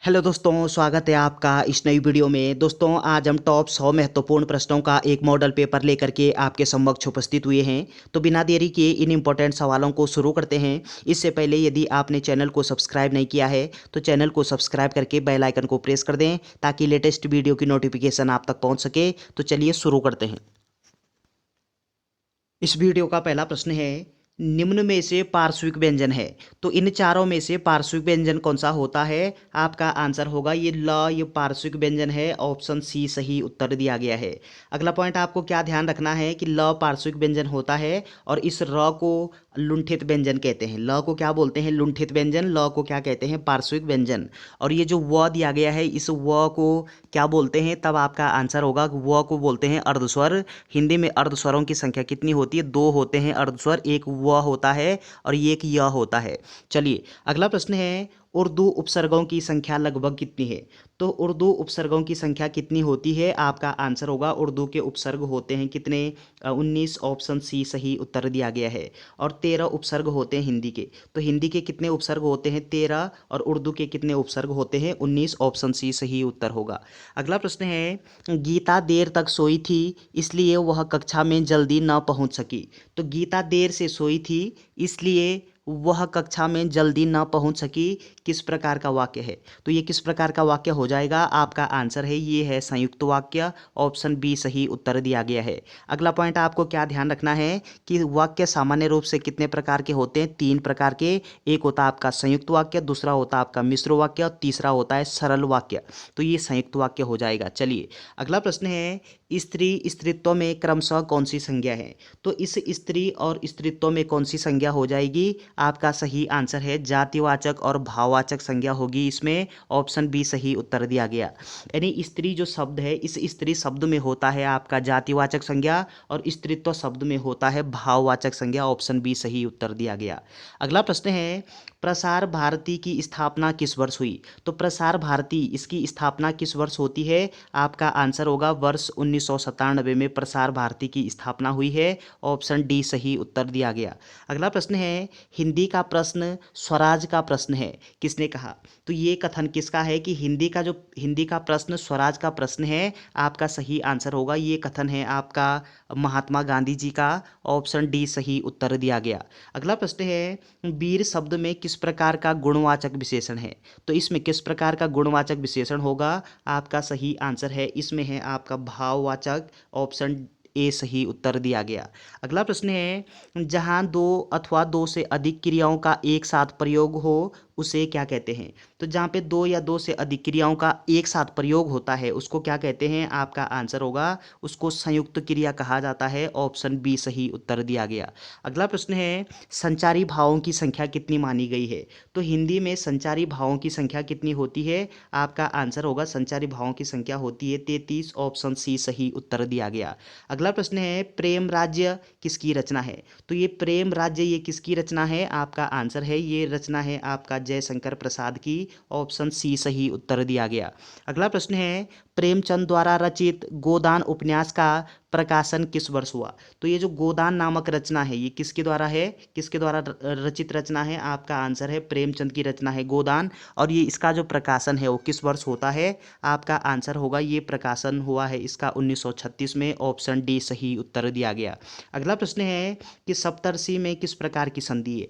Hello दोस्तों, स्वागत है आपका इस नई वीडियो में। दोस्तों, आज हम टॉप 100 महत्वपूर्ण प्रश्नों का एक मॉडल पेपर लेकर के आपके समक्ष उपस्थित हुए हैं। तो बिना देरी किए इन इंपॉर्टेंट सवालों को शुरू करते हैं। इससे पहले यदि आपने चैनल को सब्सक्राइब नहीं किया है तो चैनल को सब्सक्राइब करके बेल आइकन को प्रेस कर दें ताकि लेटेस्ट वीडियो की नोटिफिकेशन आप तक पहुँच सके। तो चलिए शुरू करते हैं। इस वीडियो का पहला प्रश्न है, निम्न में से पार्श्विक व्यंजन है। तो इन चारों में से पार्श्विक व्यंजन कौन सा होता है? आपका आंसर होगा ये ल, ये पार्श्विक व्यंजन है। ऑप्शन सी सही उत्तर दिया गया है। अगला पॉइंट आपको क्या ध्यान रखना है कि ल पार्श्विक व्यंजन होता है और इस र को लुंठित व्यंजन कहते हैं। ल को क्या बोलते हैं? लुंठित व्यंजन। ल को क्या कहते हैं? पार्श्विक व्यंजन। और ये जो व दिया गया है, इस व को क्या बोलते हैं? तब आपका आंसर होगा व को बोलते हैं अर्धस्वर। हिंदी में अर्धस्वरों की संख्या कितनी होती है? दो होते हैं अर्धस्वर, एक व होता है और एक य होता है। चलिए अगला प्रश्न है, उर्दू उपसर्गों की संख्या लगभग कितनी है? तो उर्दू उपसर्गों की संख्या कितनी होती है? आपका आंसर होगा उर्दू के उपसर्ग होते हैं कितने? 19। ऑप्शन सी सही उत्तर दिया गया है। और 13 उपसर्ग होते हैं हिंदी के। तो हिंदी के कितने उपसर्ग होते हैं? 13। और उर्दू के कितने उपसर्ग होते हैं? 19। ऑप्शन सी सही उत्तर होगा। अगला प्रश्न है, गीता देर तक सोई थी इसलिए वह कक्षा में जल्दी न पहुंच सकी। तो गीता देर से सोई थी इसलिए वह कक्षा में जल्दी न पहुंच सकी, किस प्रकार का वाक्य है? तो ये किस प्रकार का वाक्य हो जाएगा? आपका आंसर है ये है संयुक्त वाक्य। ऑप्शन बी सही उत्तर दिया गया है। अगला पॉइंट आपको क्या ध्यान रखना है कि वाक्य सामान्य रूप से कितने प्रकार के होते हैं? 3 प्रकार के। एक होता है आपका संयुक्त वाक्य, दूसरा होता है आपका मिश्र वाक्य और तीसरा होता है सरल वाक्य। तो ये संयुक्त वाक्य हो जाएगा। चलिए अगला प्रश्न है, स्त्री स्त्रीत्व में क्रमशः कौन सी संज्ञा है? तो इस स्त्री और स्त्रीत्व में कौन सी संज्ञा हो जाएगी? आपका सही आंसर है जातिवाचक और भाववाचक संज्ञा होगी इसमें। ऑप्शन बी सही उत्तर दिया गया। यानी स्त्री जो शब्द है, इस स्त्री शब्द में होता है आपका जातिवाचक संज्ञा और स्त्रीत्व शब्द में होता है भाववाचक संज्ञा। ऑप्शन बी सही उत्तर दिया गया। अगला प्रश्न है, प्रसार भारती की स्थापना किस वर्ष हुई? तो प्रसार भारती इसकी स्थापना किस वर्ष होती है? आपका आंसर होगा वर्ष 1997 में प्रसार भारती की स्थापना हुई है। ऑप्शन डी सही उत्तर दिया गया। अगला प्रश्न है, हिंदी का प्रश्न स्वराज का प्रश्न है, किसने कहा? तो ये कथन किसका है कि हिंदी का प्रश्न स्वराज का प्रश्न है? आपका सही आंसर होगा ये कथन है आपका महात्मा गांधी जी का। ऑप्शन डी सही उत्तर दिया गया। अगला प्रश्न है, वीर शब्द में किस प्रकार का गुणवाचक विशेषण है? तो इसमें किस प्रकार का गुणवाचक विशेषण होगा? आपका सही आंसर है इसमें है आपका भाववाचक। ऑप्शन ए सही उत्तर दिया गया। अगला प्रश्न है, जहां दो अथवा दो से अधिक क्रियाओं का एक साथ प्रयोग हो उसे क्या कहते हैं? तो जहाँ पे दो या दो से अधिक क्रियाओं का एक साथ प्रयोग होता है उसको क्या कहते हैं? आपका आंसर होगा उसको संयुक्त क्रिया कहा जाता है। ऑप्शन बी सही उत्तर दिया गया। अगला प्रश्न है, संचारी भावों की संख्या कितनी मानी गई है? तो हिंदी में संचारी भावों की संख्या कितनी होती है? आपका आंसर होगा संचारी भावों की संख्या होती है 33। ऑप्शन सी सही उत्तर दिया गया। अगला प्रश्न है, प्रेम राज्य किसकी रचना है? तो ये प्रेम राज्य ये किसकी रचना है? आपका आंसर है ये रचना है आपका जयशंकर प्रसाद की। ऑप्शन सी सही उत्तर दिया गया। अगला प्रश्न है, प्रेमचंद द्वारा रचित गोदान उपन्यास का प्रकाशन किस वर्ष हुआ? तो ये जो गोदान नामक रचना है ये किसके द्वारा है? किसके द्वारा रचित रचना है? आपका आंसर है प्रेमचंद की रचना है गोदान। और ये इसका जो प्रकाशन है वो किस वर्ष होता है? आपका आंसर होगा ये प्रकाशन हुआ है इसका 1936 में। ऑप्शन डी सही उत्तर दिया गया। अगला प्रश्न है कि सप्तर्षि में किस प्रकार की संधि है?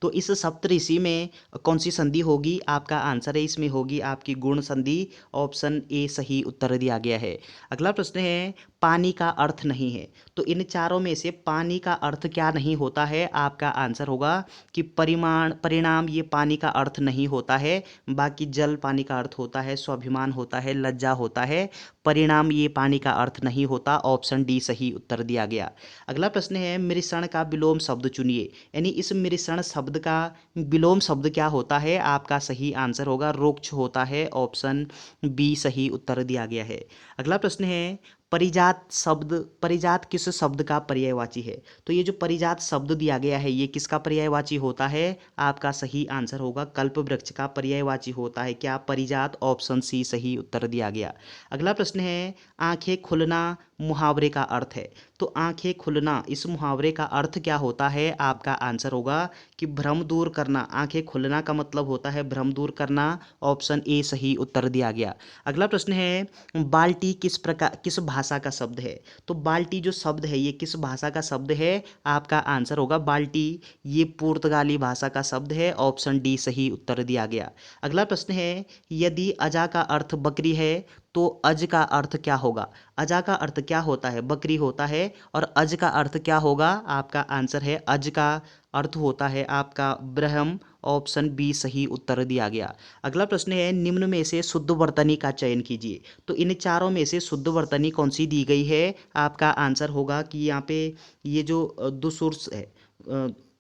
तो इस सप्तऋषि में कौन सी संधि होगी? आपका आंसर है इसमें होगी आपकी गुण संधि। ऑप्शन ए सही उत्तर दिया गया है। अगला प्रश्न है, पानी का अर्थ नहीं है। तो इन चारों में से पानी का अर्थ क्या नहीं होता है? आपका आंसर होगा कि परिमाण परिणाम ये पानी का अर्थ नहीं होता है। बाकी जल पानी का अर्थ होता है, स्वाभिमान होता है, लज्जा होता है। परिणाम ये पानी का अर्थ नहीं होता। ऑप्शन डी सही उत्तर दिया गया। अगला प्रश्न है, मिश्रण का विलोम शब्द चुनिए। यानी इस मिश्रण शब्द का विलोम शब्द क्या होता है? आपका सही आंसर होगा रुक्ष होता है। ऑप्शन बी सही उत्तर दिया गया है। अगला प्रश्न है, परिजात किस शब्द का पर्यायवाची है? तो ये जो परिजात शब्द दिया गया है ये किसका पर्यायवाची होता है? आपका सही आंसर होगा कल्प वृक्ष का पर्यायवाची होता है क्या? परिजात। ऑप्शन सी सही उत्तर दिया गया। अगला प्रश्न है, आंखें खुलना मुहावरे का अर्थ है। तो आंखें खुलना, इस मुहावरे का अर्थ क्या होता है? आपका आंसर होगा कि भ्रम दूर करना। आंखें खुलना का मतलब होता है भ्रम दूर करना। ऑप्शन ए सही उत्तर दिया गया। अगला प्रश्न है, बाल्टी किस भाषा का शब्द है? तो बाल्टी जो शब्द है ये किस भाषा का शब्द है? आपका आंसर होगा बाल्टी ये पुर्तगाली भाषा का शब्द है। ऑप्शन डी सही उत्तर दिया गया। अगला प्रश्न है, यदि अजा का अर्थ बकरी है तो अज का अर्थ क्या होगा? अजा का अर्थ क्या होता है? बकरी होता है। और अज का अर्थ क्या होगा? आपका आंसर है अज का अर्थ होता है आपका ब्रह्म। ऑप्शन बी सही उत्तर दिया गया। अगला प्रश्न है, निम्न में से शुद्ध वर्तनी का चयन कीजिए। तो इन चारों में से शुद्ध वर्तनी कौन सी दी गई है? आपका आंसर होगा कि यहाँ पे ये जो दुसुर्स है,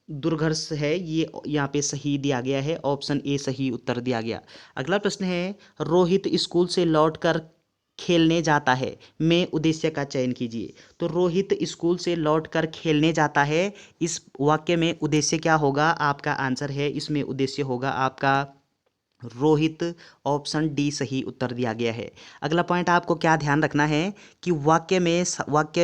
दुर्घर्ष है, ये यहाँ पे सही दिया गया है। ऑप्शन ए सही उत्तर दिया गया। अगला प्रश्न है, रोहित स्कूल से लौटकर खेलने जाता है में उद्देश्य का चयन कीजिए। तो रोहित स्कूल से लौटकर खेलने जाता है, इस वाक्य में उद्देश्य क्या होगा? आपका आंसर है इसमें उद्देश्य होगा आपका रोहित। ऑप्शन डी सही उत्तर दिया गया है। अगला पॉइंट आपको क्या ध्यान रखना है कि वाक्य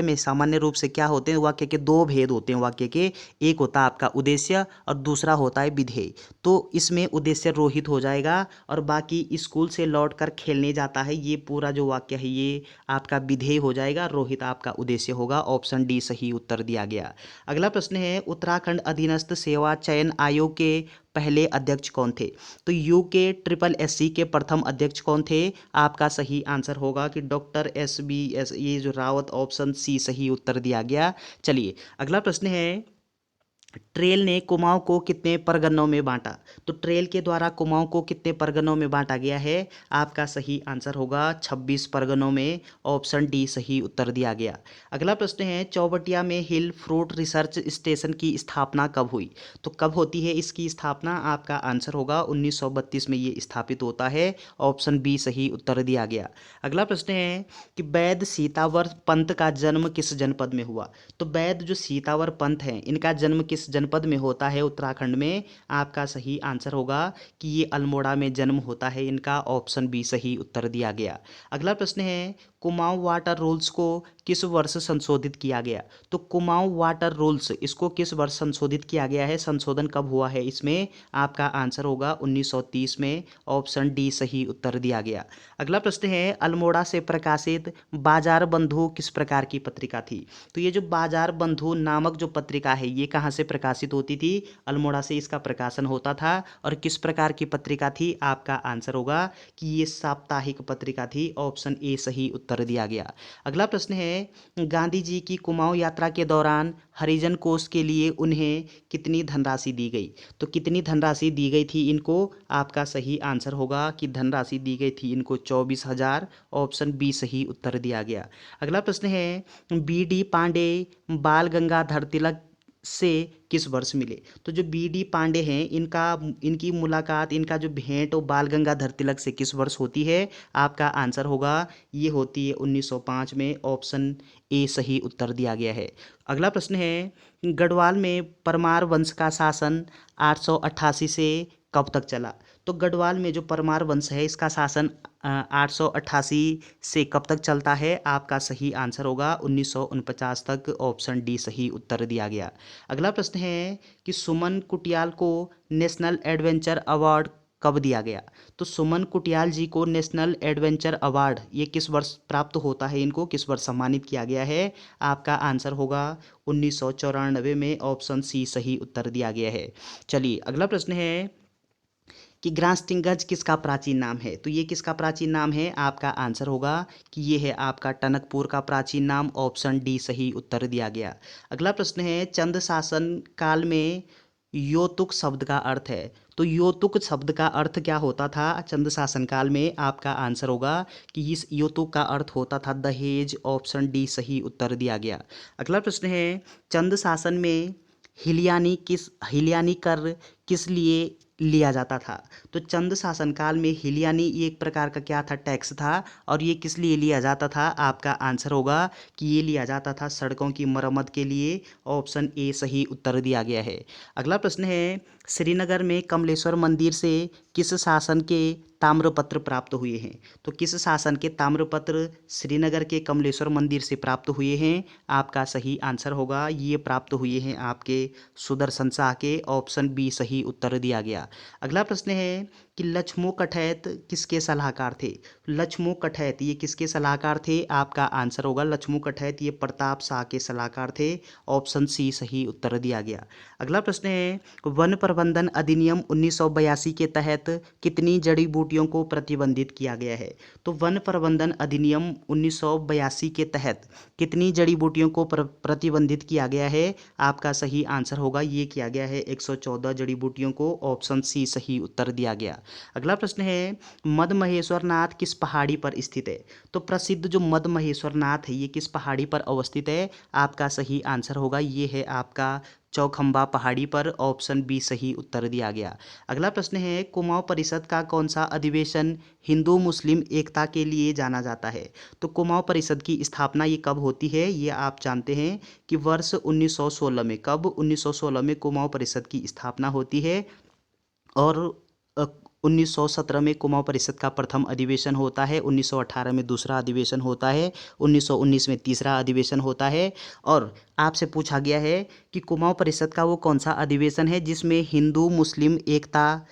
में सामान्य रूप से क्या होते हैं? वाक्य के दो भेद होते हैं वाक्य के। एक होता है आपका उद्देश्य और दूसरा होता है विधेय। तो इसमें उद्देश्य रोहित हो जाएगा और बाकी स्कूल से लौटकर खेलने जाता है ये पूरा जो वाक्य है ये आपका विधेय हो जाएगा। रोहित आपका उद्देश्य होगा। ऑप्शन डी सही उत्तर दिया गया। अगला प्रश्न है, उत्तराखंड अधीनस्थ सेवा चयन आयोग के पहले अध्यक्ष कौन थे? तो यू के SSSC के प्रथम अध्यक्ष कौन थे? आपका सही आंसर होगा कि डॉक्टर SBS ये जो रावत। ऑप्शन सी सही उत्तर दिया गया। चलिए अगला प्रश्न है, ट्रेल ने कुमाऊं को कितने परगनों में बांटा? तो ट्रेल के द्वारा कुमाऊं को कितने परगनों में बांटा गया है? आपका सही आंसर होगा 26 परगनों में। ऑप्शन डी सही उत्तर दिया गया। अगला प्रश्न है, चौबटिया में हिल फ्रूट रिसर्च स्टेशन की स्थापना कब हुई? तो कब होती है इसकी स्थापना? आपका आंसर होगा 1932 में ये स्थापित होता है। ऑप्शन बी सही उत्तर दिया गया। अगला प्रश्न है कि वैद्य सीतावर पंत का जन्म किस जनपद में हुआ? तो वैद्य जो सीतावर पंत हैं इनका जन्म किस जनपद में होता है? उत्तराखंड में। आपका सही आंसर होगा कि ये अल्मोड़ा में जन्म होता है इनका। ऑप्शन बी सही उत्तर दिया गया। अगला प्रश्न है, कुमाऊं वाटर रूल्स को किस वर्ष संशोधित किया गया? तो कुमाऊं वाटर रूल्स इसको किस वर्ष संशोधित किया गया है? संशोधन कब हुआ है इसमें? आपका आंसर होगा 1930 में। ऑप्शन डी सही उत्तर दिया गया। अगला प्रश्न है, अल्मोड़ा से प्रकाशित बाजार बंधु किस प्रकार की पत्रिका थी? तो ये जो बाजार बंधु नामक जो पत्रिका है ये कहाँ से प्रकाशित होती थी? अल्मोड़ा से इसका प्रकाशन होता था। और किस प्रकार की पत्रिका थी? आपका आंसर होगा कि ये साप्ताहिक पत्रिका थी। ऑप्शन ए सही उत्तर दिया गया। अगला प्रश्न है, गांधी जी की कुमाऊं यात्रा के दौरान हरिजन कोष के लिए उन्हें कितनी धनराशि दी गई? तो कितनी धनराशि दी गई थी इनको? आपका सही आंसर होगा कि धनराशि दी गई थी इनको 24,000। ऑप्शन बी सही उत्तर दिया गया। अगला प्रश्न है, BD पांडे बाल गंगाधर तिलक से किस वर्ष मिले? तो जो BD पांडे हैं इनकी मुलाकात, इनका जो भेंट वो बाल गंगाधर तिलक से किस वर्ष होती है? आपका आंसर होगा ये होती है 1905 में। ऑप्शन ए सही उत्तर दिया गया है। अगला प्रश्न है, गढ़वाल में परमार वंश का शासन 888 से कब तक चला? तो गढ़वाल में जो परमार वंश है इसका शासन 888 से कब तक चलता है? आपका सही आंसर होगा 1949 तक। ऑप्शन डी सही उत्तर दिया गया। अगला प्रश्न है कि सुमन कुटियाल को नेशनल एडवेंचर अवार्ड कब दिया गया? तो सुमन कुटियाल जी को नेशनल एडवेंचर अवार्ड ये किस वर्ष प्राप्त होता है? इनको किस वर्ष सम्मानित किया गया है? आपका आंसर होगा 1994 में। ऑप्शन सी सही उत्तर दिया गया है। चलिए अगला प्रश्न है कि ग्रासटिंगज किसका प्राचीन नाम है? तो ये किसका प्राचीन नाम है? आपका आंसर होगा कि ये है आपका टनकपुर का प्राचीन नाम। ऑप्शन डी सही उत्तर दिया गया। अगला प्रश्न है, चंद शासन काल में योतुक शब्द का अर्थ है। तो योतुक शब्द का अर्थ क्या होता था चंद शासन काल में? आपका आंसर होगा कि इस योतुक का अर्थ होता था दहेज। ऑप्शन डी सही उत्तर दिया गया। अगला प्रश्न है, चंद शासन में हिलियानी कर किस लिए लिया जाता था। तो चंद शासनकाल में हिल यानी ये एक प्रकार का क्या था, टैक्स था। और ये किस लिए लिया जाता था, आपका आंसर होगा कि ये लिया जाता था सड़कों की मरम्मत के लिए। ऑप्शन ए सही उत्तर दिया गया है। अगला प्रश्न है, श्रीनगर में कमलेश्वर मंदिर से किस शासन के ताम्रपत्र प्राप्त हुए हैं। तो किस शासन के ताम्रपत्र श्रीनगर के कमलेश्वर मंदिर से प्राप्त हुए हैं, आपका सही आंसर होगा ये प्राप्त हुए हैं आपके सुदर्शन शाह के। ऑप्शन बी सही उत्तर दिया गया। अगला प्रश्न है कि लक्ष्मू कठैत किसके सलाहकार थे। लक्ष्मू कठैत ये किसके सलाहकार थे, आपका आंसर होगा लक्ष्मू कठैत ये प्रताप शाह के सलाहकार थे। ऑप्शन सी सही उत्तर दिया गया। अगला प्रश्न है, वन प्रबंधन अधिनियम 1982 के तहत कितनी जड़ी बूटियों को प्रतिबंधित किया गया है। तो वन प्रबंधन अधिनियम 1982 के तहत कितनी जड़ी बूटियों को प्रतिबंधित किया गया है, आपका सही आंसर होगा ये किया गया है 114 जड़ी बूटियों को। ऑप्शन सी सही उत्तर दिया गया। अगला प्रश्न है, मद महेश्वर नाथ किस पहाड़ी पर स्थित है। तो प्रसिद्ध जो मद महेश्वर नाथ है ये किस पहाड़ी पर अवस्थित है, आपका सही आंसर होगा ये है आपका चौखंबा पहाड़ी पर। ऑप्शन बी सही उत्तर दिया गया। अगला प्रश्न है, कुमाऊं परिषद का कौन सा अधिवेशन हिंदू मुस्लिम एकता के लिए जाना जाता है। तो कुमाऊं परिषद की स्थापना ये कब होती है, ये आप जानते हैं कि वर्ष 1916 में। कब, 1916 में कुमाऊं परिषद की स्थापना होती है। और 1917 में कुमाऊं परिषद का प्रथम अधिवेशन होता है, 1918 में दूसरा अधिवेशन होता है, 1919 में तीसरा अधिवेशन होता है। और आपसे पूछा गया है कि कुमाऊं परिषद का वो कौन सा अधिवेशन है जिसमें हिंदू मुस्लिम एकता,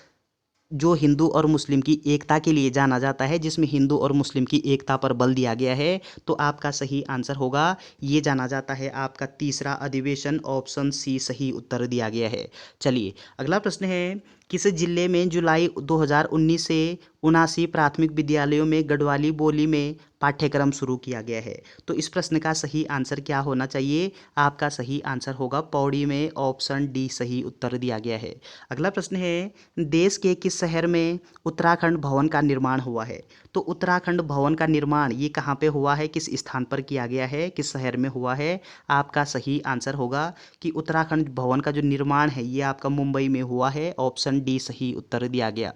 जो हिंदू और मुस्लिम की एकता के लिए जाना जाता है, जिसमें हिंदू और मुस्लिम की एकता पर बल दिया गया है। तो आपका सही आंसर होगा ये जाना जाता है आपका तीसरा अधिवेशन। ऑप्शन सी सही उत्तर दिया गया है। चलिए अगला प्रश्न है, किस जिले में जुलाई 2019 से 79 प्राथमिक विद्यालयों में गढ़वाली बोली में पाठ्यक्रम शुरू किया गया है। तो इस प्रश्न का सही आंसर क्या होना चाहिए, आपका सही आंसर होगा पौड़ी में। ऑप्शन डी सही उत्तर दिया गया है। अगला प्रश्न है, देश के किस शहर में उत्तराखंड भवन का निर्माण हुआ है। तो उत्तराखंड भवन का निर्माण ये कहाँ पे हुआ है, किस स्थान पर किया गया है, किस शहर में हुआ है, आपका सही आंसर होगा कि उत्तराखंड भवन का जो निर्माण है ये आपका मुंबई में हुआ है। ऑप्शन डी सही उत्तर दिया गया।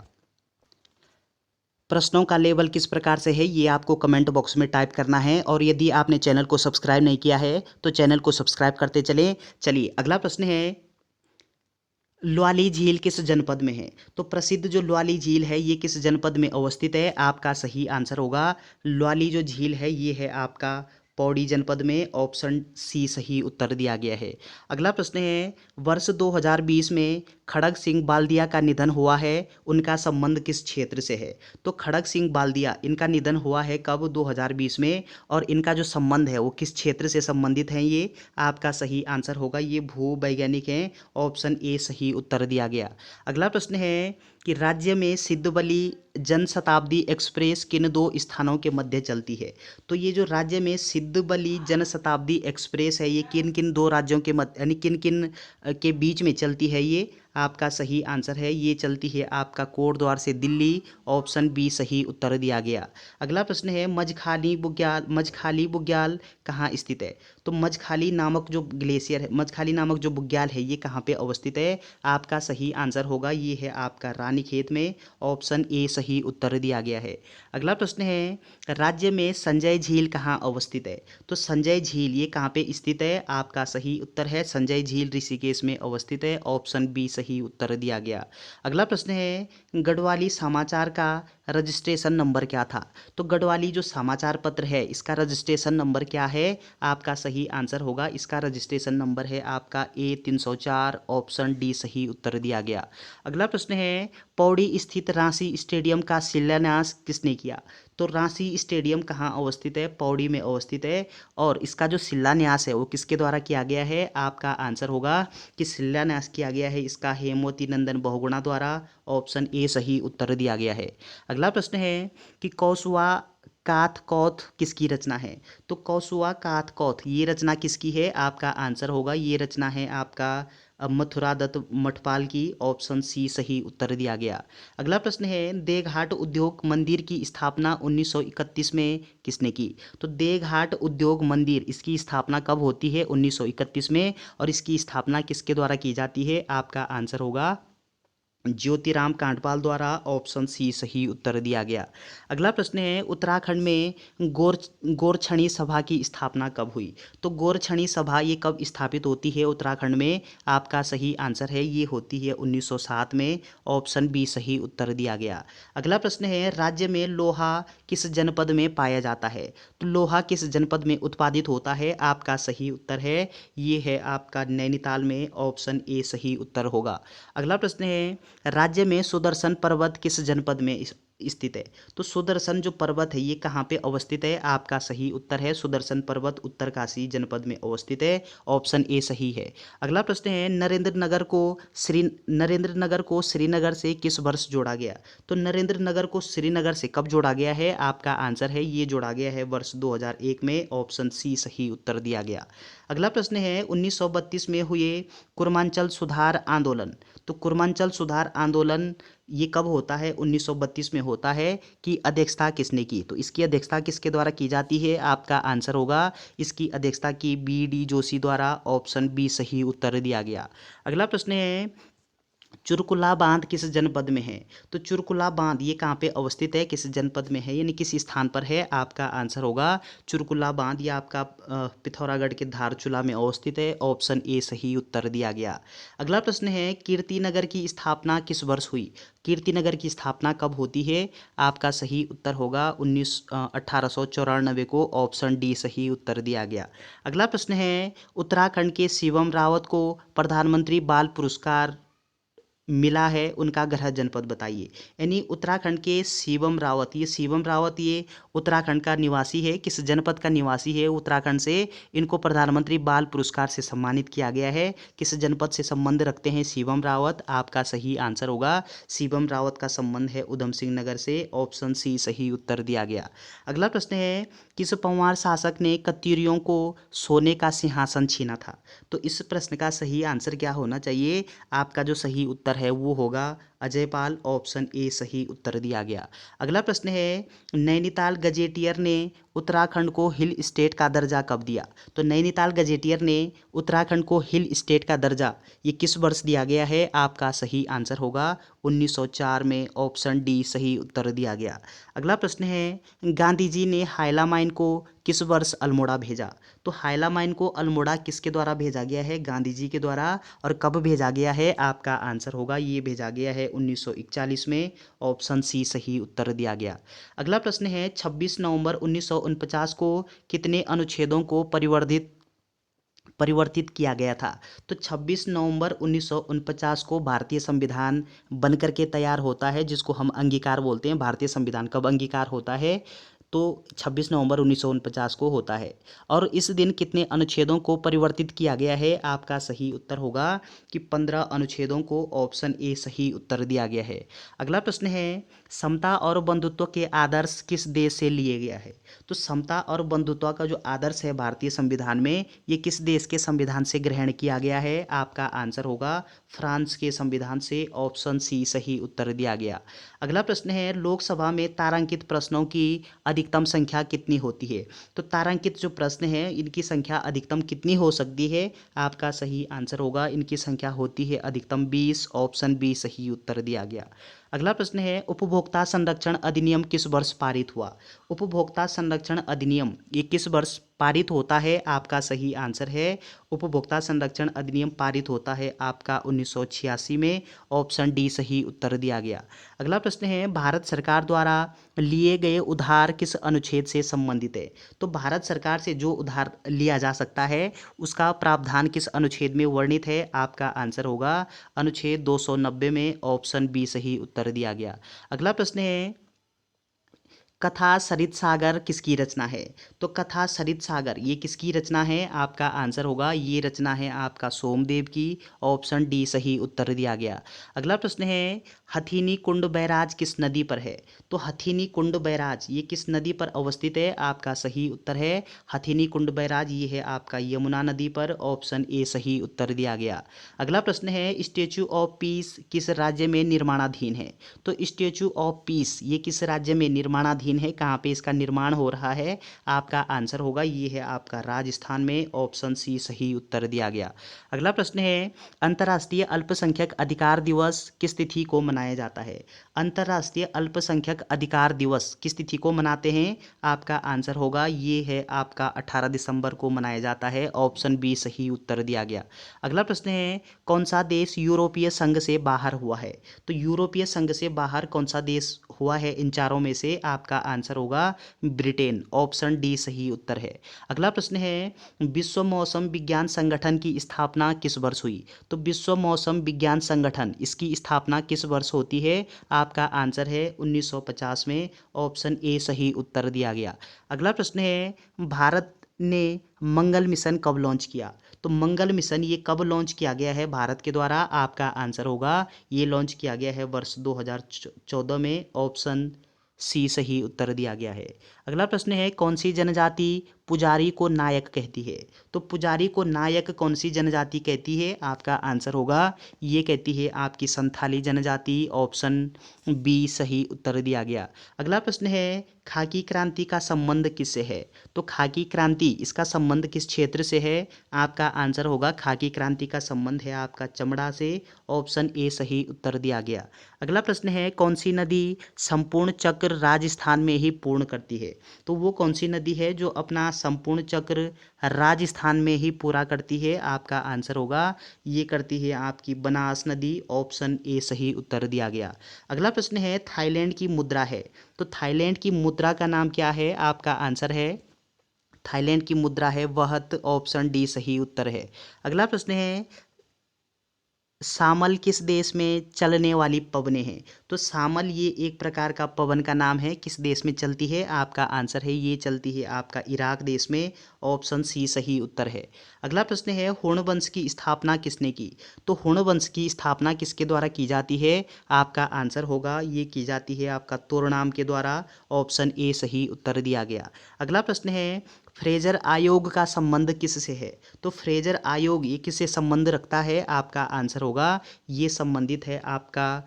प्रश्नों का लेवल किस प्रकार से है ये आपको कमेंट बॉक्स में टाइप करना है। और यदि आपने चैनल को सब्सक्राइब नहीं किया है तो चैनल को सब्सक्राइब करते चलें। चलिए अगला प्रश्न है, ल्वाली झील किस जनपद में है। तो प्रसिद्ध जो ल्वाली झील है ये किस जनपद में अवस्थित है, आपका सही आंसर होगा ल्वाली जो झील है ये है आपका पौड़ी जनपद में। ऑप्शन सी सही उत्तर दिया गया है। अगला प्रश्न है, वर्ष 2020 में खड़ग सिंह बाल्दिया का निधन हुआ है, उनका संबंध किस क्षेत्र से है। तो खड़ग सिंह बाल्दिया इनका निधन हुआ है कब, 2020 में। और इनका जो संबंध है वो किस क्षेत्र से संबंधित है, ये आपका सही आंसर होगा ये भू वैज्ञानिक हैं। ऑप्शन ए सही उत्तर दिया गया। अगला प्रश्न है कि राज्य में सिद्धबली जनशताब्दी एक्सप्रेस किन दो स्थानों के मध्य चलती है। तो ये जो राज्य में सिद्धबली जनशताब्दी एक्सप्रेस है ये किन किन दो राज्यों के मध्य यानी किन किन के बीच में चलती है, ये आपका सही आंसर है ये चलती है आपका कोटद्वार से दिल्ली। ऑप्शन बी सही उत्तर दिया गया। अगला प्रश्न है, मजखाली बुग्याल कहाँ स्थित है। तो मजखाली नामक जो ग्लेशियर है, मजखाली नामक जो बुग्याल है ये कहाँ पे अवस्थित है, आपका सही आंसर होगा ये है आपका रानीखेत में। ऑप्शन ए सही उत्तर दिया गया है। अगला प्रश्न है, राज्य में संजय झील कहाँ अवस्थित है। तो संजय झील ये कहाँ पे स्थित है, आपका सही उत्तर है संजय झील ऋषिकेश में अवस्थित है। ऑप्शन बी सही उत्तर दिया गया। अगला प्रश्न है, गढ़वाली समाचार का रजिस्ट्रेशन नंबर क्या था। तो गढ़वाली जो समाचार पत्र है इसका रजिस्ट्रेशन नंबर क्या है, आपका सही आंसर होगा इसका रजिस्ट्रेशन नंबर है आपका A 304। ऑप्शन डी सही उत्तर दिया गया। अगला प्रश्न है, पौड़ी स्थित रांसी स्टेडियम का शिलान्यास किसने किया। तो रांसी स्टेडियम कहाँ अवस्थित है, पौड़ी में अवस्थित है। और इसका जो शिलान्यास है वो किसके द्वारा किया गया है, आपका आंसर होगा कि शिलान्यास किया गया है इसका हेमवती नंदन बहुगुणा द्वारा। ऑप्शन ए सही उत्तर दिया गया है। अगला प्रश्न है कि कौसुआ काथ कौथ किसकी रचना है। तो कौसुआ काथ कौथ ये रचना किसकी है, आपका आंसर होगा ये रचना है आपका मथुरा दत्त मठपाल की। ऑप्शन सी सही उत्तर दिया गया। अगला प्रश्न है, देवघाट उद्योग मंदिर की स्थापना 1931 में किसने की। तो देवघाट उद्योग मंदिर इसकी स्थापना कब होती है, 1931 में। और इसकी स्थापना किसके द्वारा की जाती है, आपका आंसर होगा ज्योतिराम कांडपाल द्वारा। ऑप्शन सी सही उत्तर दिया गया। अगला प्रश्न है उत्तराखंड में गोरछणी सभा की स्थापना कब हुई? तो गोरछणी सभा ये कब स्थापित होती है उत्तराखंड में? आपका सही आंसर है ये होती है 1907 में। ऑप्शन बी सही उत्तर दिया गया। अगला प्रश्न है राज्य में लोहा किस जनपद में पाया जाता है? तो लोहा किस जनपद में उत्पादित होता है? आपका सही उत्तर है ये है आपका नैनीताल में। ऑप्शन ए सही उत्तर होगा। अगला प्रश्न है राज्य में सुदर्शन पर्वत किस जनपद में स्थित है? तो सुदर्शन जो पर्वत है ये कहाँ पे अवस्थित है? आपका सही उत्तर है सुदर्शन पर्वत उत्तरकाशी जनपद में अवस्थित है। ऑप्शन ए सही है। अगला प्रश्न है नरेंद्र नगर को श्रीनगर से किस वर्ष जोड़ा गया? तो नरेंद्र नगर को श्रीनगर से कब जोड़ा गया है? आपका आंसर है ये जोड़ा गया है वर्ष 2001 में। ऑप्शन सी सही उत्तर दिया गया। अगला प्रश्न है 1932 में हुए कुर्मांचल सुधार आंदोलन। तो कुर्मांचल सुधार आंदोलन ये कब होता है? 1932 में होता है। कि अध्यक्षता किसने की? तो इसकी अध्यक्षता किसके द्वारा की जाती है? आपका आंसर होगा इसकी अध्यक्षता की बी.डी. जोशी द्वारा। ऑप्शन बी सही उत्तर दिया गया। अगला प्रश्न है चुरकुला बांध किस जनपद में है? तो चुरकुला बांध ये कहाँ पे अवस्थित है? किस जनपद में है यानी किस स्थान पर है? आपका आंसर होगा चुरकुला बांध ये आपका पिथौरागढ़ के धारचूला में अवस्थित है। ऑप्शन ए सही उत्तर दिया गया। अगला प्रश्न है कीर्तिनगर की स्थापना किस वर्ष हुई? कीर्तिनगर की स्थापना कब होती है? आपका सही उत्तर होगा 1894 को। ऑप्शन डी सही उत्तर दिया गया। अगला प्रश्न है उत्तराखंड के शिवम रावत को प्रधानमंत्री बाल पुरस्कार मिला है उनका गृह जनपद बताइए। यानी उत्तराखंड के शिवम रावत ये उत्तराखंड का निवासी है। किस जनपद का निवासी है उत्तराखंड से? इनको प्रधानमंत्री बाल पुरस्कार से सम्मानित किया गया है। किस जनपद से संबंध रखते हैं शिवम रावत? आपका सही आंसर होगा शिवम रावत का संबंध है उधम सिंह नगर से। ऑप्शन सी सही उत्तर दिया गया। अगला प्रश्न है किस पंवार शासक ने कत्यूरियों को सोने का सिंहासन छीना था? तो इस प्रश्न का सही आंसर क्या होना चाहिए? आपका जो सही उत्तर है वो होगा अजयपाल। ऑप्शन ए सही उत्तर दिया गया। अगला प्रश्न है नैनीताल गजेटियर ने उत्तराखंड को हिल स्टेट का दर्जा कब दिया? तो नैनीताल गजेटियर ने उत्तराखंड को हिल स्टेट का दर्जा ये किस वर्ष दिया गया है? आपका सही आंसर होगा 1904 में। ऑप्शन डी सही उत्तर दिया गया। अगला प्रश्न है गांधी जी ने हाइलामाइन को किस वर्ष अल्मोड़ा भेजा? तो हाइलामाइन को अल्मोड़ा किसके द्वारा भेजा गया है? गांधी जी के द्वारा। और कब भेजा गया है? आपका आंसर होगा ये भेजा गया है 1941 में। ऑप्शन सी सही उत्तर दिया गया। अगला प्रश्न है 26 नवंबर 1949 को कितने अनुच्छेदों को परिवर्तित किया गया था? तो 26 नवंबर 1949 को भारतीय संविधान बनकर के तैयार होता है जिसको हम अंगीकार बोलते हैं। भारतीय संविधान कब अंगीकार होता है? तो 26 नवंबर 1949 को होता है। और इस दिन कितने अनुच्छेदों को परिवर्तित किया गया है? आपका सही उत्तर होगा कि 15 अनुच्छेदों को। ऑप्शन ए सही उत्तर दिया गया है। अगला प्रश्न है समता और बंधुत्व के आदर्श किस देश से लिए गया है? तो समता और बंधुत्व का जो आदर्श है भारतीय संविधान में ये किस देश के संविधान से ग्रहण किया गया है? आपका आंसर होगा फ्रांस के संविधान से। ऑप्शन सी सही उत्तर दिया गया। अगला प्रश्न है लोकसभा में तारांकित प्रश्नों की अधिकतम संख्या कितनी होती है? तो तारांकित जो प्रश्न है इनकी संख्या अधिकतम कितनी हो सकती है? आपका सही आंसर होगा इनकी संख्या होती है अधिकतम 20। ऑप्शन बी सही उत्तर दिया गया। अगला प्रश्न है उपभोक्ता संरक्षण अधिनियम किस वर्ष पारित हुआ? उपभोक्ता संरक्षण अधिनियम ये किस वर्ष पारित होता है? आपका सही आंसर है उपभोक्ता संरक्षण अधिनियम पारित होता है आपका 1986 में। ऑप्शन डी सही उत्तर दिया गया। अगला प्रश्न है भारत सरकार द्वारा लिए गए उधार किस अनुच्छेद से संबंधित है? तो भारत सरकार से जो उधार लिया जा सकता है उसका प्रावधान किस अनुच्छेद में वर्णित है? आपका आंसर होगा अनुच्छेद 290 में। ऑप्शन बी सही उत्तर दिया गया। अगला प्रश्न है कथा सरित सागर किसकी रचना है? तो कथा सरित सागर ये किसकी रचना है? आपका आंसर होगा ये रचना है आपका सोमदेव की। ऑप्शन डी सही उत्तर दिया गया। अगला प्रश्न है हथीनी कुंड बैराज किस नदी पर है? तो हथीनी कुंड बैराज ये किस नदी पर अवस्थित है? आपका सही उत्तर है हथीनी कुंड बैराज ये है आपका यमुना नदी पर। ऑप्शन ए सही उत्तर दिया गया। अगला प्रश्न है स्टेचू ऑफ पीस किस राज्य में निर्माणाधीन है? तो स्टेचू ऑफ पीस ये किस राज्य में निर्माणाधीन निर्माणाधीन है, कहाँ पे इसका निर्माण हो रहा है, आपका आंसर होगा ये है आपका राजस्थान में, ऑप्शन सी सही उत्तर दिया गया। अगला प्रश्न है अंतर्राष्ट्रीय अल्पसंख्यक अधिकार दिवस किस तिथि को मनाया जाता है। अंतर्राष्ट्रीय अल्पसंख्यक अधिकार दिवस किस तिथि को मनाते हैं, आपका आंसर होगा ये है आपका 18 दिसंबर को मनाया जाता है, ऑप्शन बी सही उत्तर दिया गया। अगला प्रश्न है कौन सा देश यूरोपीय संघ से बाहर हुआ है। तो यूरोपीय संघ से बाहर कौन सा देश हुआ है इन चारों में से, आपका आंसर होगा ब्रिटेन, ऑप्शन डी सही उत्तर है। अगला प्रश्न है विश्व मौसम विज्ञान संगठन की स्थापना किस वर्ष हुई। तो विश्व मौसम विज्ञान संगठन इसकी स्थापना किस वर्ष होती है, आपका आंसर है 1950 में, ऑप्शन ए सही उत्तर दिया गया। अगला प्रश्न है भारत ने मंगल मिशन कब लॉन्च किया। तो मंगल मिशन ये कब लॉन्च किया गया है भारत के द्वारा, आपका आंसर होगा ये लॉन्च किया गया है वर्ष 2014 में, ऑप्शन सी सही उत्तर दिया गया है। अगला प्रश्न है कौन सी जनजाति पुजारी को नायक कहती है। तो पुजारी को नायक कौन सी जनजाति कहती है, आपका आंसर होगा ये कहती है आपकी संथाली जनजाति, ऑप्शन बी सही उत्तर दिया गया। अगला प्रश्न है खाकी क्रांति का संबंध किससे है। तो खाकी क्रांति इसका संबंध किस क्षेत्र से है, आपका आंसर होगा खाकी क्रांति का संबंध है आपका चमड़ा से, ऑप्शन ए सही उत्तर दिया गया। अगला प्रश्न है कौन सी नदी संपूर्ण चक्र राजस्थान में ही पूर्ण करती है। तो वो कौन सी नदी है जो अपना संपूर्ण चक्र राजस्थान में ही पूरा करती है, आपका आंसर होगा ये करती है आपकी बनास नदी, ऑप्शन ए सही उत्तर दिया गया। अगला प्रश्न है थाईलैंड की मुद्रा है। तो थाईलैंड की मुद्रा का नाम क्या है, आपका आंसर है थाईलैंड की मुद्रा है वहत, ऑप्शन डी सही उत्तर है। अगला प्रश्न है सामल किस देश में चलने वाली पवनें हैं। तो सामल ये एक प्रकार का पवन का नाम है, किस देश में चलती है, आपका आंसर है ये चलती है आपका इराक देश में, ऑप्शन सी सही उत्तर है। अगला प्रश्न है हुण वंश की स्थापना किसने की। तो हुण वंश की स्थापना किसके द्वारा की जाती है, आपका आंसर होगा ये की जाती है आपका तोरनाम के द्वारा, ऑप्शन ए सही उत्तर दिया गया। अगला प्रश्न है फ्रेजर आयोग का संबंध किससे है। तो फ्रेजर आयोग ये किससे संबंध रखता है, आपका आंसर होगा ये संबंधित है आपका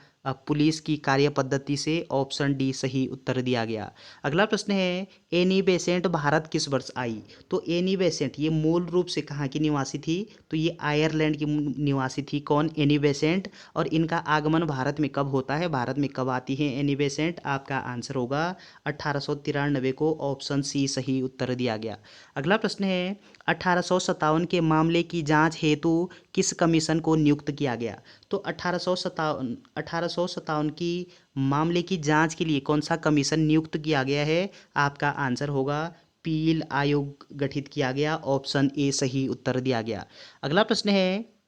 पुलिस की कार्य पद्धति से, ऑप्शन डी सही उत्तर दिया गया। अगला प्रश्न है एनी बेसेंट भारत किस वर्ष आई। तो एनी बेसेंट ये मूल रूप से कहाँ की निवासी थी, तो ये आयरलैंड की निवासी थी, कौन, एनी बेसेंट। और इनका आगमन भारत में कब होता है, भारत में कब आती है एनी बेसेंट, आपका आंसर होगा 1893 को, ऑप्शन सी सही उत्तर दिया गया। अगला प्रश्न है 1857 के मामले की जांच हेतु किस कमीशन को नियुक्त किया गया। तो 1857 की मामले की जांच के लिए कौन सा कमीशन नियुक्त किया गया है, आपका आंसर होगा पील आयोग गठित किया गया, ऑप्शन ए सही उत्तर दिया गया। अगला प्रश्न है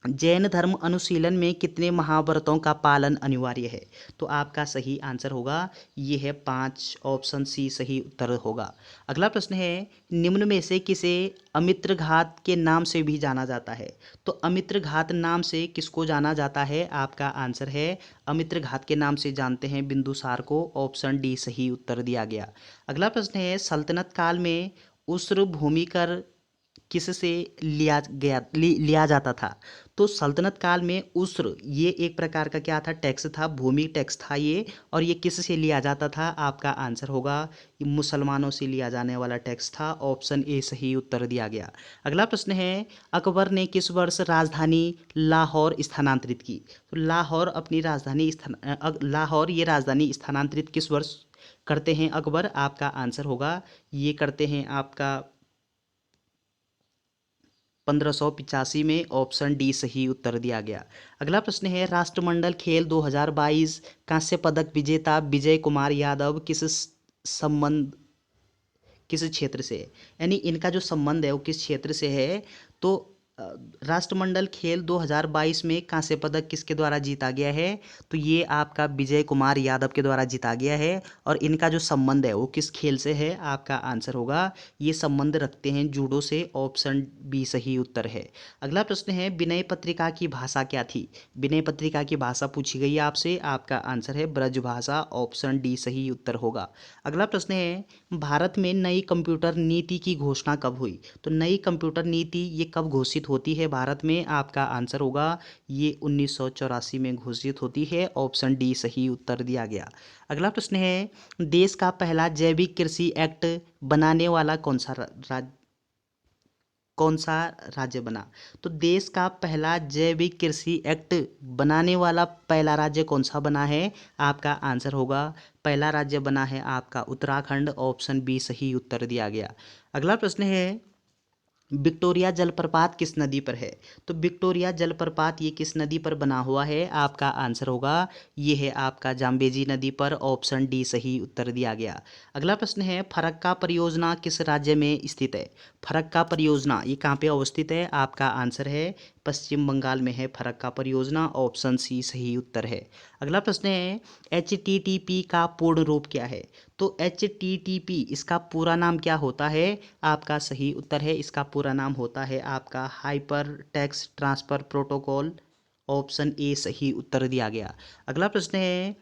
जैन धर्म अनुशीलन में कितने महाव्रतों का पालन अनिवार्य है। तो आपका सही आंसर होगा ये है 5, ऑप्शन सी सही उत्तर होगा। अगला प्रश्न है निम्न में से किसे अमित्र घात के नाम से भी जाना जाता है। तो अमित्र घात नाम से किसको जाना जाता है, आपका आंसर है अमित्र घात के नाम से जानते हैं बिंदुसार को, ऑप्शन डी सही उत्तर दिया गया। अगला प्रश्न है सल्तनत काल में उस्र भूमि कर किससे लिया जाता था। तो सल्तनत काल में उस्र ये एक प्रकार का क्या था, टैक्स था, भूमि टैक्स था ये, और ये किससे लिया जाता था, आपका आंसर होगा ये मुसलमानों से लिया जाने वाला टैक्स था, ऑप्शन ए सही उत्तर दिया गया। अगला प्रश्न है अकबर ने किस वर्ष राजधानी लाहौर स्थानांतरित की। तो लाहौर अपनी राजधानी लाहौर ये राजधानी स्थानांतरित किस वर्ष करते हैं अकबर, आपका आंसर होगा ये करते हैं आपका 1585 में, ऑप्शन डी सही उत्तर दिया गया। अगला प्रश्न है राष्ट्रमंडल खेल 2022 कांस्य पदक विजेता विजय कुमार यादव किस क्षेत्र से, यानी इनका जो संबंध है वो किस क्षेत्र से है। तो राष्ट्रमंडल खेल 2022 में कांस्य पदक किसके द्वारा जीता गया है, तो ये आपका विजय कुमार यादव के द्वारा जीता गया है। और इनका जो संबंध है वो किस खेल से है, आपका आंसर होगा ये संबंध रखते हैं जूडो से, ऑप्शन बी सही उत्तर है। अगला प्रश्न है विनय पत्रिका की भाषा क्या थी। विनय पत्रिका की भाषा पूछी गई है आपसे, आपका आंसर है ब्रज भाषा, ऑप्शन डी सही उत्तर होगा। अगला प्रश्न है भारत में नई कंप्यूटर नीति की घोषणा कब हुई। तो नई कंप्यूटर नीति ये कब घोषित घोषित होती है भारत में? आपका आंसर होगा ये 1984 में घोषित होती है। ऑप्शन डी सही उत्तर दिया गया। अगला प्रश्न है, देश का पहला जैविक कृषि एक्ट बनाने वाला कौन सा राज्य बना? तो देश का पहला जैविक कृषि एक्ट बनाने वाला पहला राज्य कौन सा बना है? आपका आंसर होगा पहला राज्य बना है आपका उत्तराखंड। ऑप्शन बी सही उत्तर दिया गया। अगला प्रश्न है, विक्टोरिया जलप्रपात किस नदी पर है? तो विक्टोरिया जलप्रपात ये किस नदी पर बना हुआ है? आपका आंसर होगा ये है आपका जाम्बेजी नदी पर। ऑप्शन डी सही उत्तर दिया गया। अगला प्रश्न है, फरक्का परियोजना किस राज्य में स्थित है? फरक्का परियोजना ये कहाँ पे अवस्थित है? आपका आंसर है पश्चिम बंगाल में है फरक्का परियोजना। ऑप्शन सी सही उत्तर है। अगला प्रश्न है, HTTP का पूर्ण रूप क्या है? तो HTTP इसका पूरा नाम क्या होता है? आपका सही उत्तर है इसका पूरा नाम होता है आपका hyper text transfer protocol. Option A सही उत्तर दिया गया। अगला प्रश्न है,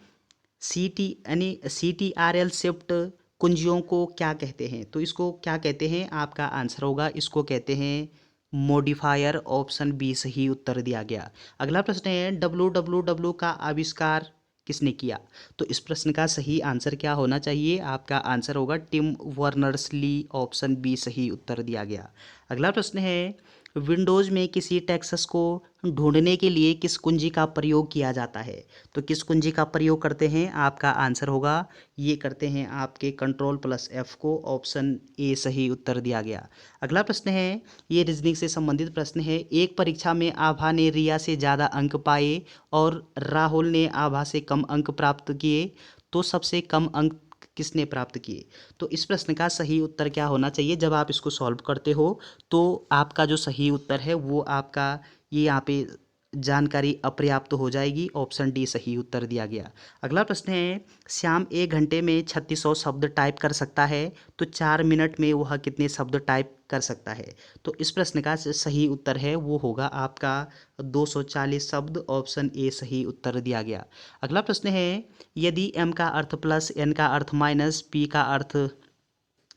CTRL शिफ्ट कुंजियों को क्या कहते हैं? तो इसको क्या कहते हैं? आपका आंसर होगा इसको कहते हैं मॉडिफायर। ऑप्शन बी सही उत्तर दिया गया। अगला प्रश्न है, WWW का आविष्कार किसने किया? तो इस प्रश्न का सही आंसर क्या होना चाहिए? आपका आंसर होगा टिम वर्नर्स ली। ऑप्शन बी सही उत्तर दिया गया। अगला प्रश्न है, विंडोज़ में किसी टेक्स्ट को ढूंढने के लिए किस कुंजी का प्रयोग किया जाता है? तो किस कुंजी का प्रयोग करते हैं? आपका आंसर होगा ये करते हैं आपके Ctrl+F को। ऑप्शन ए सही उत्तर दिया गया। अगला प्रश्न है, ये रीजनिंग से संबंधित प्रश्न है। एक परीक्षा में आभा ने रिया से ज़्यादा अंक पाए और राहुल ने आभा से कम अंक प्राप्त किए, तो सबसे कम अंक किसने प्राप्त किए? तो इस प्रश्न का सही उत्तर क्या होना चाहिए? जब आप इसको सॉल्व करते हो तो आपका जो सही उत्तर है वो आपका ये यहाँ पे जानकारी अपर्याप्त हो जाएगी। ऑप्शन डी सही उत्तर दिया गया। अगला प्रश्न है, श्याम 1 घंटे में 3600 शब्द टाइप कर सकता है, तो 4 मिनट में वह कितने शब्द टाइप कर सकता है? तो इस प्रश्न का सही उत्तर है वो होगा आपका 240 शब्द। ऑप्शन ए सही उत्तर दिया गया। अगला प्रश्न है, यदि m का अर्थ प्लस n का अर्थ माइनस p का अर्थ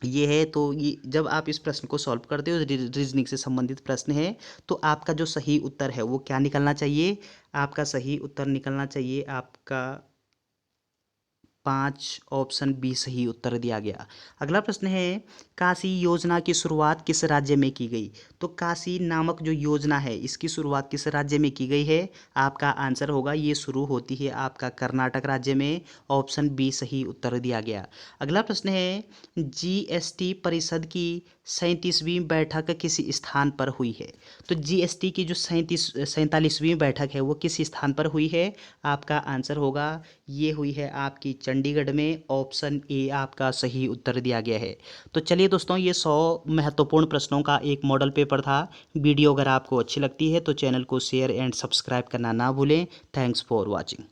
ये है, तो ये जब आप इस प्रश्न को सॉल्व करते हो रीजनिंग से संबंधित प्रश्न है, तो आपका जो सही उत्तर है वो क्या निकलना चाहिए? आपका सही उत्तर निकलना चाहिए आपका 5। ऑप्शन बी सही उत्तर दिया गया। अगला प्रश्न है, काशी योजना की शुरुआत किस राज्य में की गई? तो काशी नामक जो योजना है इसकी शुरुआत किस राज्य में की गई है? आपका आंसर होगा ये शुरू होती है आपका कर्नाटक राज्य में। ऑप्शन बी सही उत्तर दिया गया। अगला प्रश्न है, GST परिषद की 37वीं बैठक किस स्थान पर हुई है? तो GST की जो 47वीं बैठक है वो किस स्थान पर हुई है? आपका आंसर होगा ये हुई है आपकी चंडीगढ़ में। ऑप्शन ए आपका सही उत्तर दिया गया है। तो चलिए दोस्तों, ये 100 महत्वपूर्ण प्रश्नों का एक मॉडल पेपर था। वीडियो अगर आपको अच्छी लगती है तो चैनल को शेयर एंड सब्सक्राइब करना ना भूलें। Thanks for watching.